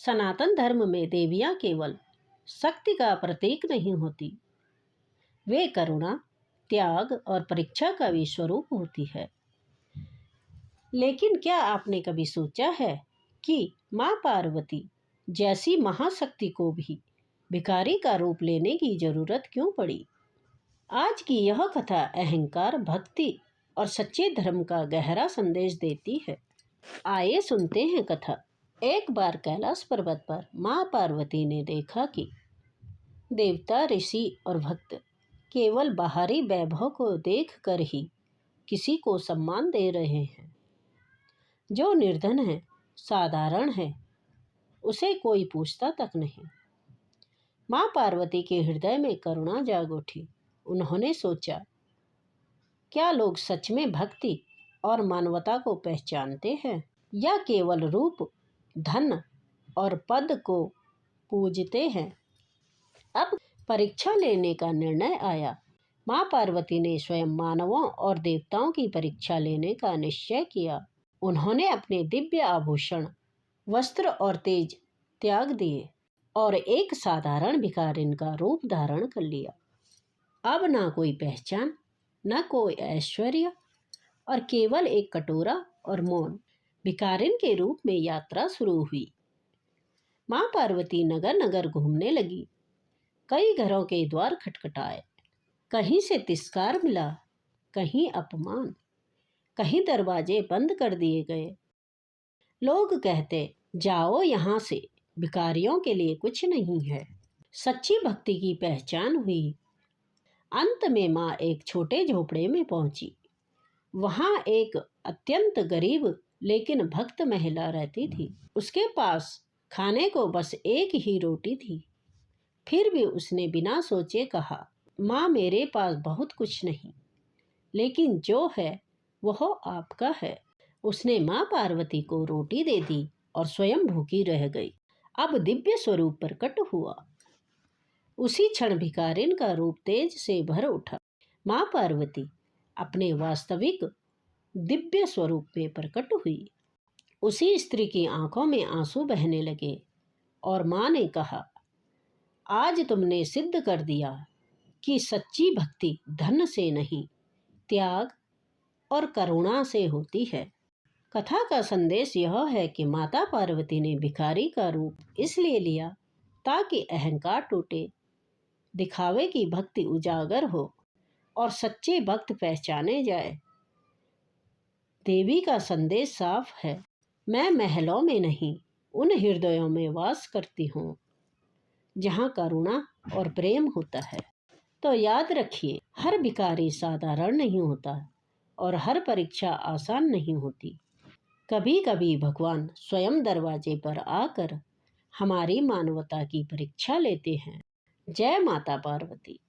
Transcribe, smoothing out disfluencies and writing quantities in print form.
सनातन धर्म में देवियां केवल शक्ति का प्रतीक नहीं होती, वे करुणा, त्याग और परीक्षा का भी स्वरूप होती है। लेकिन क्या आपने कभी सोचा है कि माँ पार्वती जैसी महाशक्ति को भी भिखारी का रूप लेने की जरूरत क्यों पड़ी? आज की यह कथा अहंकार, भक्ति और सच्चे धर्म का गहरा संदेश देती है। आइए सुनते हैं कथा। एक बार कैलाश पर्वत पर माँ पार्वती ने देखा कि देवता, ऋषि और भक्त केवल बाहरी वैभव को देखकर ही किसी को सम्मान दे रहे हैं। जो निर्धन है, साधारण है, उसे कोई पूछता तक नहीं। माँ पार्वती के हृदय में करुणा जाग उठी। उन्होंने सोचा, क्या लोग सच में भक्ति और मानवता को पहचानते हैं या केवल रूप, धन और पद को पूजते हैं? अब परीक्षा लेने का निर्णय आया। माँ पार्वती ने स्वयं मानवों और देवताओं की परीक्षा लेने का निश्चय किया। उन्होंने अपने दिव्य आभूषण, वस्त्र और तेज त्याग दिए और एक साधारण भिखारिन का रूप धारण कर लिया। अब ना कोई पहचान, न कोई ऐश्वर्य और केवल एक कटोरा और मौन। भिखारिन के रूप में यात्रा शुरू हुई। माँ पार्वती नगर नगर घूमने लगी। कई घरों के द्वार खटखटाए। कहीं से तिरस्कार मिला, कहीं अपमान, कहीं दरवाजे बंद कर दिए गए। लोग कहते, जाओ यहाँ से, भिखारियों के लिए कुछ नहीं है। सच्ची भक्ति की पहचान हुई। अंत में माँ एक छोटे झोपड़े में पहुंची। वहां एक अत्यंत गरीब लेकिन भक्त महिला रहती थी। उसके पास खाने को बस एक ही रोटी थी। फिर भी उसने बिना सोचे कहा, माँ, मेरे पास बहुत कुछ नहीं, लेकिन जो है वह आपका है। उसने माँ पार्वती को रोटी दे दी और स्वयं भूखी रह गई। अब दिव्य स्वरूप प्रकट हुआ। उसी क्षण भिखारिन का रूप तेज से भर उठा। माँ पार्वती अपने वास्तविक दिव्य स्वरूप में प्रकट हुई। उसी स्त्री की आंखों में आंसू बहने लगे और माँ ने कहा, आज तुमने सिद्ध कर दिया कि सच्ची भक्ति धन से नहीं, त्याग और करुणा से होती है। कथा का संदेश यह है कि माता पार्वती ने भिखारी का रूप इसलिए लिया ताकि अहंकार टूटे, दिखावे की भक्ति उजागर हो और सच्चे भक्त पहचाने जाए। देवी का संदेश साफ है, मैं महलों में नहीं, उन हृदयों में वास करती हूँ जहाँ करुणा और प्रेम होता है। तो याद रखिए, हर भिखारी साधारण नहीं होता और हर परीक्षा आसान नहीं होती। कभी कभी भगवान स्वयं दरवाजे पर आकर हमारी मानवता की परीक्षा लेते हैं। जय माता पार्वती।